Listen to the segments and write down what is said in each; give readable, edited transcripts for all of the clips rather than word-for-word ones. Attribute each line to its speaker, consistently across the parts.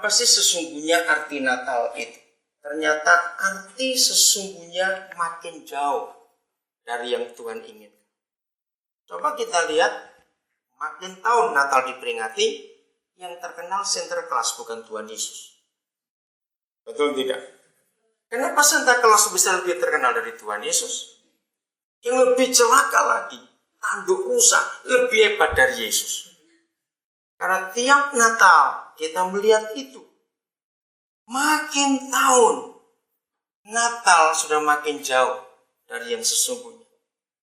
Speaker 1: Apa sih sesungguhnya arti Natal itu? Ternyata arti sesungguhnya makin jauh dari yang Tuhan inginkan. Coba kita lihat, makin tahun Natal diperingati, yang terkenal Sinterklas bukan Tuhan Yesus. Betul tidak? Kenapa Santa Claus bisa lebih terkenal dari Tuhan Yesus? Yang lebih celaka lagi, tanduk rusa lebih hebat dari Yesus. Karena tiap Natal kita melihat itu. Makin tahun, Natal sudah makin jauh dari yang sesungguhnya.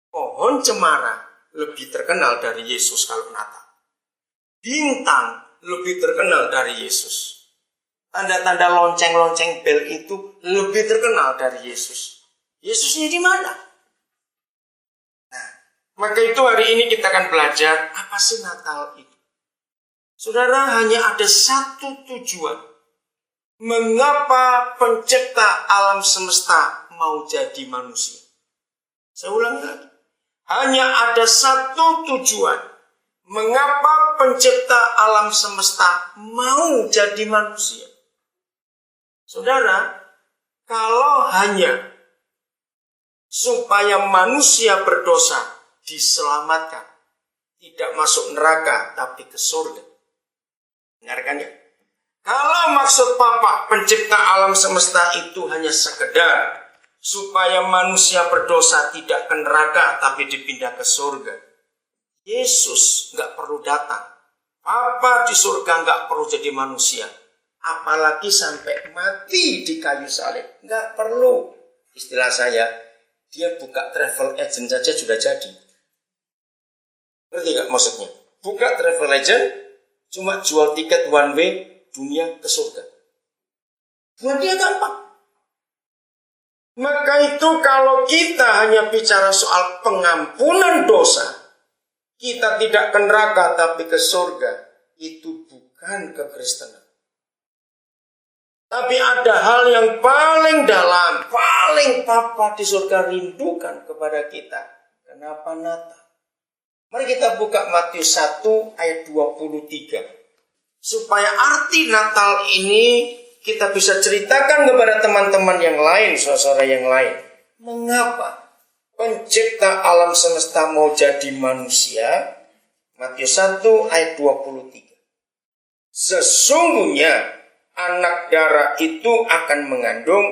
Speaker 1: Pohon cemara lebih terkenal dari Yesus kalau Natal. Bintang lebih terkenal dari Yesus. Tanda-tanda lonceng-lonceng bel itu lebih terkenal dari Yesus. Yesusnya di mana? Nah, maka itu hari ini kita akan belajar apa sih Natal itu. Saudara, hanya ada satu tujuan. Mengapa pencipta alam semesta mau jadi manusia? Saya ulangi lagi. Hanya ada satu tujuan. Mengapa pencipta alam semesta mau jadi manusia? Saudara, kalau hanya supaya manusia berdosa diselamatkan, tidak masuk neraka tapi ke surga. Dengarkan ya. Kalau maksud Papa pencipta alam semesta itu hanya sekedar supaya manusia berdosa tidak ke neraka tapi dipindah ke surga, Yesus nggak perlu datang. Papa di surga nggak perlu jadi manusia. Apalagi sampai mati di kayu salib. Nggak perlu. Istilah saya, dia buka travel agent saja sudah jadi. Ngerti nggak maksudnya? Buka travel agent, cuma jual tiket one way, dunia ke surga. Buat dia gampang. Maka itu kalau kita hanya bicara soal pengampunan dosa, kita tidak ke neraka tapi ke surga, itu bukan kekristenan. Tapi ada hal yang paling dalam, paling Papa di surga rindukan kepada kita. Kenapa Natal? Mari kita buka Matius 1 ayat 23. Supaya arti Natal ini kita bisa ceritakan kepada teman-teman yang lain, saudara yang lain. Mengapa pencipta alam semesta mau jadi manusia? Matius 1 ayat 23. Sesungguhnya anak darah itu akan mengandung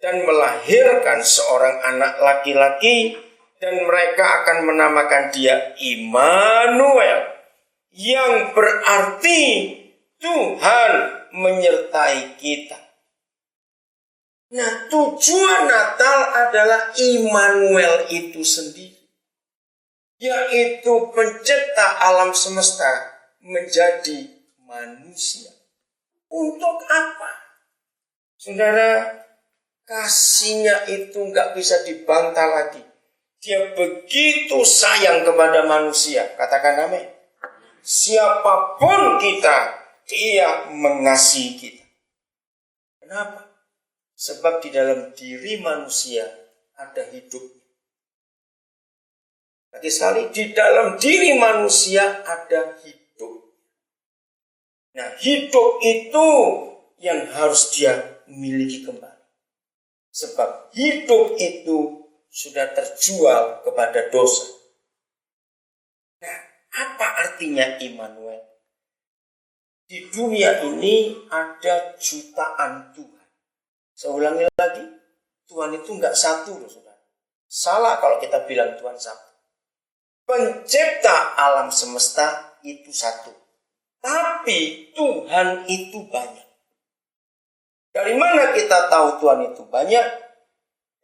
Speaker 1: dan melahirkan seorang anak laki-laki, dan mereka akan menamakan dia Immanuel, yang berarti Tuhan menyertai kita. Nah, tujuan Natal adalah Immanuel itu sendiri, yaitu pencipta alam semesta menjadi manusia. Untuk apa? Saudara, kasihnya itu nggak bisa dibantah lagi. Dia begitu sayang kepada manusia. Katakan amin. Siapapun kita, dia mengasihi kita. Kenapa? Sebab di dalam diri manusia ada hidup. Lagi sekali, di dalam diri manusia ada hidup. Nah, hidup itu yang harus dia miliki kembali. Sebab hidup itu sudah terjual kepada dosa. Nah, apa artinya Immanuel? Di dunia ini ada jutaan Tuhan. Saya ulangi lagi, Tuhan itu enggak satu loh, saudara. Salah kalau kita bilang Tuhan satu. Pencipta alam semesta itu satu. Tapi Tuhan itu banyak. Dari mana kita tahu Tuhan itu banyak?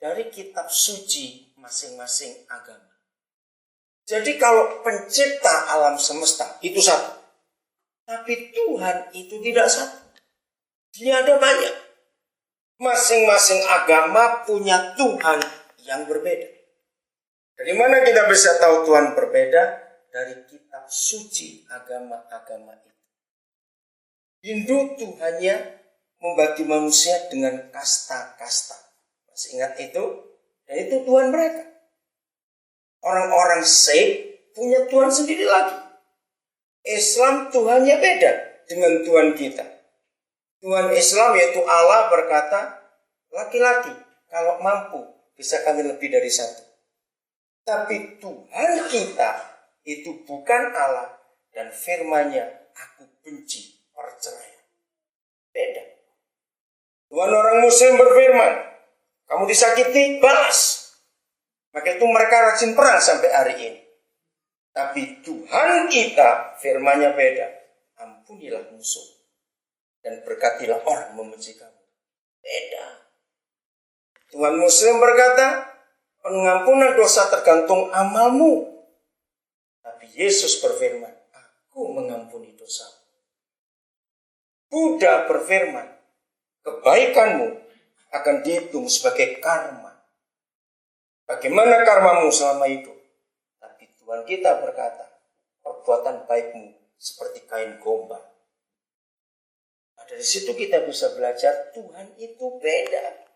Speaker 1: Dari kitab suci masing-masing agama. Jadi kalau pencipta alam semesta itu satu. Tapi Tuhan itu tidak satu. Dia ada banyak. Masing-masing agama punya Tuhan yang berbeda. Dari mana kita bisa tahu Tuhan berbeda? Dari kitab suci agama-agama itu. Hindu Tuhannya membagi manusia dengan kasta-kasta. Masih ingat itu? Dan itu Tuhan mereka. Orang-orang Sikh punya Tuhan sendiri lagi. Islam Tuhannya beda dengan Tuhan kita. Tuhan Islam yaitu Allah berkata, laki-laki kalau mampu bisa kami lebih dari satu. Tapi Tuhan kita itu bukan Allah dan firman-Nya, aku benci perceraian. Beda. Tuhan orang Muslim berfirman, kamu disakiti, balas. Maka itu mereka rajin perang sampai hari ini. Tapi Tuhan kita firman-Nya beda. Ampunilah musuh dan berkatilah orang membenci kamu. Beda. Tuhan Muslim berkata, pengampunan dosa tergantung amalmu. Tapi Yesus berfirman, aku mengampuni dosa. Buddha berfirman, kebaikanmu akan dihitung sebagai karma. Bagaimana karmamu selama itu? Tapi Tuhan kita berkata, perbuatan baikmu seperti kain gombal. Nah, dari situ kita bisa belajar Tuhan itu beda.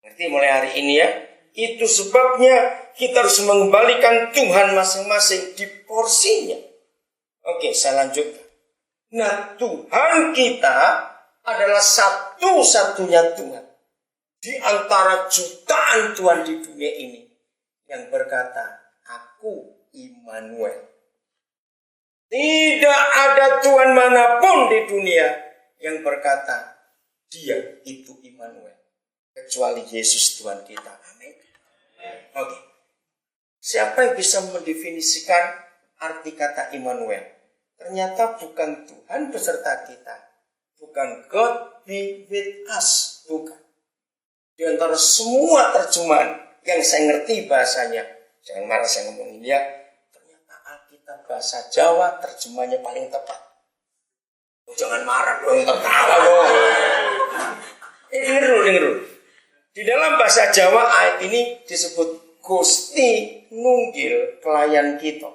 Speaker 1: Ngerti mulai hari ini ya? Itu sebabnya kita harus mengembalikan Tuhan masing-masing di porsinya. Oke, saya lanjutkan. Nah, Tuhan kita adalah satu-satunya Tuhan di antara jutaan Tuhan di dunia ini yang berkata, aku Immanuel. Tidak ada Tuhan manapun di dunia yang berkata, dia itu Immanuel. Kecuali Yesus Tuhan kita. Amin. Oke. Siapa yang bisa mendefinisikan arti kata Immanuel? Ternyata bukan Tuhan beserta kita. Bukan God be with us. Bukan. Di antara semua terjemahan yang saya ngerti bahasanya. Jangan marah saya ngomongin ya. Ternyata Alkitab bahasa Jawa terjemahnya paling tepat. Oh, jangan marah dong, tertawa dong. Dengar dulu. Di dalam bahasa Jawa ayat ini disebut Gusti nunggil kelayan kita.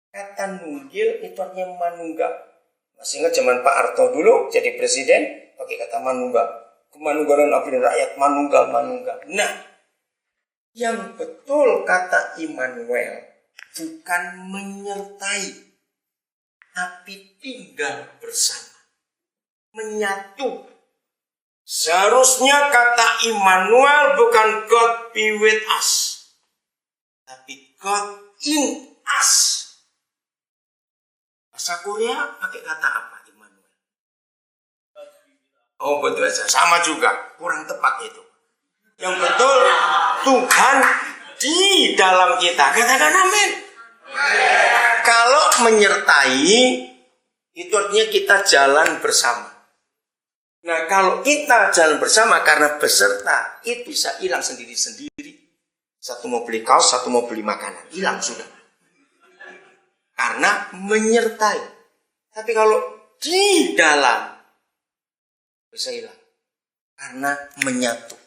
Speaker 1: Kata nunggil itu artinya manunggal. Masih ingat zaman Pak Harto dulu jadi presiden pakai kata manunggal. Kemanunggalan abdi rakyat manunggal. Nah, yang betul kata Immanuel bukan menyertai, tapi tinggal bersama, menyatu. Seharusnya kata Immanuel bukan God be with us, tapi God in us. Bahasa Korea pakai kata apa Immanuel? Oh betul saja, sama juga, kurang tepat itu. Yang betul Tuhan di dalam kita. Katakan amin. Kalau menyertai itu artinya kita jalan bersama. Nah kalau kita jalan bersama karena beserta, itu bisa hilang sendiri-sendiri. Satu mau beli kaos, satu mau beli makanan, hilang sudah. Karena menyertai. Tapi kalau di dalam, bisa hilang. Karena menyatu.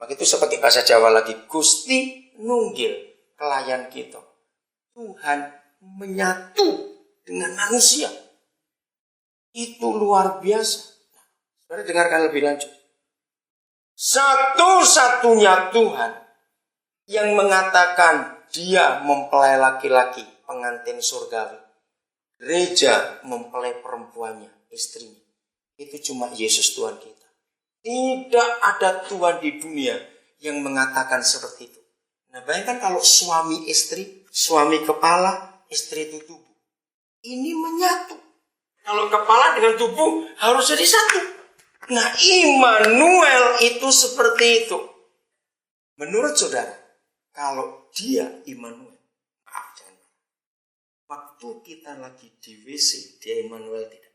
Speaker 1: Maka itu sebagai bahasa Jawa lagi, Gusti nunggil kelayan kita. Tuhan menyatu dengan manusia. Itu luar biasa. Saudara dengarkan lebih lanjut. Satu-satunya Tuhan yang mengatakan dia mempelai laki-laki, pengantin surgawi. Gereja mempelai perempuannya, istrinya. Itu cuma Yesus Tuhan kita. Tidak ada Tuhan di dunia yang mengatakan seperti itu. Nah bayangkan kalau suami istri, suami kepala, istri itu tubuh. Ini menyatu. Kalau kepala dengan tubuh harus jadi satu. Nah Immanuel itu seperti itu. Menurut saudara, kalau dia Immanuel, maaf jangan. Waktu kita lagi di WC, dia Immanuel tidak.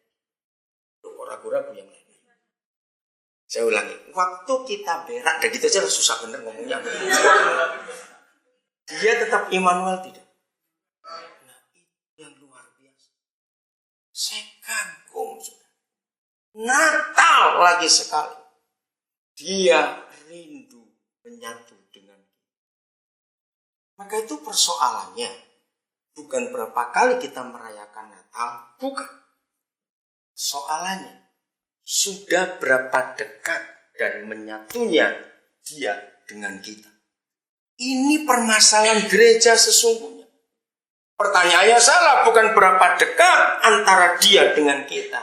Speaker 1: Ragu-ragu yang lain. Saya ulangi, waktu kita berak, dan gitu aja susah bener ngomongnya. Dia tetap Immanuel tidak. Nah itu yang luar biasa. Saya kagum sudah. Natal lagi sekali. Dia rindu menyatu dengan kita. Maka itu persoalannya. Bukan berapa kali kita merayakan Natal, bukan. Soalannya, sudah berapa dekat dan menyatunya dia dengan kita. Ini permasalahan gereja sesungguhnya. Pertanyaannya salah, bukan berapa dekat antara dia dengan kita.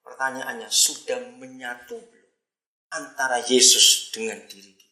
Speaker 1: Pertanyaannya, sudah menyatu belum antara Yesus dengan diri kita?